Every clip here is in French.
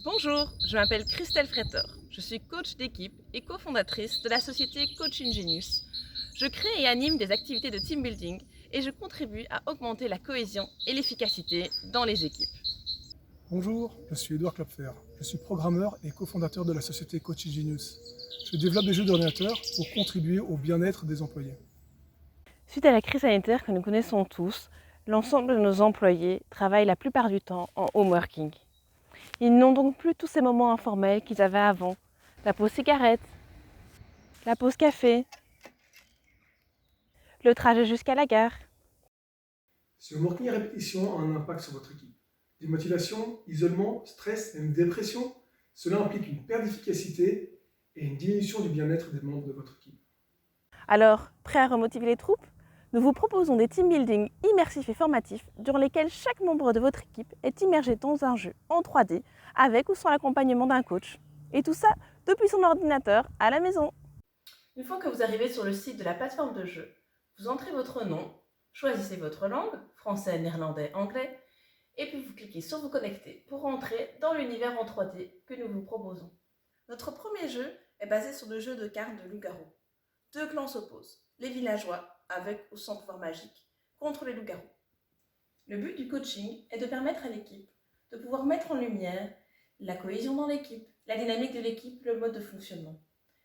Bonjour, je m'appelle Christelle Fretter. Je suis coach d'équipe et cofondatrice de la société Coaching Genius. Je crée et anime des activités de team building et je contribue à augmenter la cohésion et l'efficacité dans les équipes. Bonjour, je suis Edouard Klopfer. Je suis programmeur et cofondateur de la société Coaching Genius. Je développe des jeux d'ordinateur pour contribuer au bien-être des employés. Suite à la crise sanitaire que nous connaissons tous, l'ensemble de nos employés travaillent la plupart du temps en home working. Ils n'ont donc plus tous ces moments informels qu'ils avaient avant. La pause cigarette, la pause café, le trajet jusqu'à la gare. Ce working à répétition a un impact sur votre équipe. Démotivation, isolement, stress et même dépression, cela implique une perte d'efficacité et une diminution du bien-être des membres de votre équipe. Alors, prêt à remotiver les troupes? Nous vous proposons des team building immersifs et formatifs durant lesquels chaque membre de votre équipe est immergé dans un jeu en 3D avec ou sans l'accompagnement d'un coach. Et tout ça depuis son ordinateur à la maison. Une fois que vous arrivez sur le site de la plateforme de jeu, vous entrez votre nom, choisissez votre langue, français, néerlandais, anglais, et puis vous cliquez sur vous connecter pour entrer dans l'univers en 3D que nous vous proposons. Notre premier jeu est basé sur le jeu de cartes de loup-garou. Deux clans s'opposent, les villageois, avec ou sans pouvoir magique, contre les loups-garous. Le but du coaching est de permettre à l'équipe de pouvoir mettre en lumière la cohésion dans l'équipe, la dynamique de l'équipe, le mode de fonctionnement.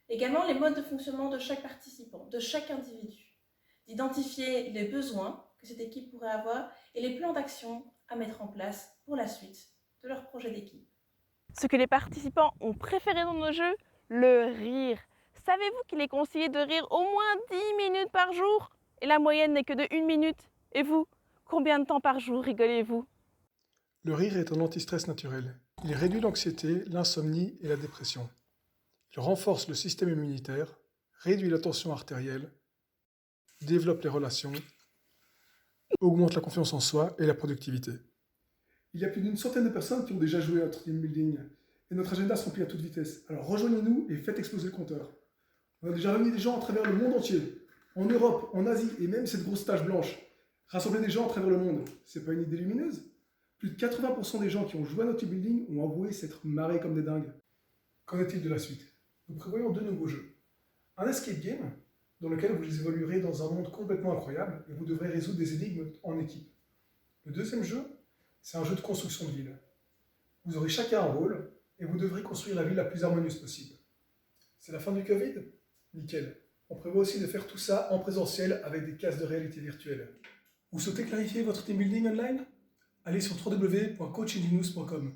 Également les modes de fonctionnement de chaque participant, de chaque individu. D'identifier les besoins que cette équipe pourrait avoir et les plans d'action à mettre en place pour la suite de leur projet d'équipe. Ce que les participants ont préféré dans nos jeux, le rire. Savez-vous qu'il est conseillé de rire au moins 10 minutes par jour? Et la moyenne n'est que de 1 minute. Et vous, combien de temps par jour rigolez-vous? Le rire est un anti-stress naturel. Il réduit l'anxiété, l'insomnie et la dépression. Il renforce le système immunitaire, réduit la tension artérielle, développe les relations, augmente la confiance en soi et la productivité. Il y a plus d'une centaine de personnes qui ont déjà joué à notre team building et notre agenda se remplit à toute vitesse. Alors rejoignez-nous et faites exploser le compteur. On a déjà réuni des gens à travers le monde entier, en Europe, en Asie et même cette grosse tache blanche. Rassembler des gens à travers le monde, c'est pas une idée lumineuse? Plus de 80% des gens qui ont joué à notre team building ont avoué s'être marrés comme des dingues. Qu'en est-il de la suite? Nous prévoyons deux nouveaux jeux. Un escape game, dans lequel vous évoluerez dans un monde complètement incroyable et vous devrez résoudre des énigmes en équipe. Le deuxième jeu, c'est un jeu de construction de ville. Vous aurez chacun un rôle et vous devrez construire la ville la plus harmonieuse possible. C'est la fin du Covid? Nickel. On prévoit aussi de faire tout ça en présentiel avec des casques de réalité virtuelle. Vous souhaitez clarifier votre team building online? Allez sur www.coachingnews.com.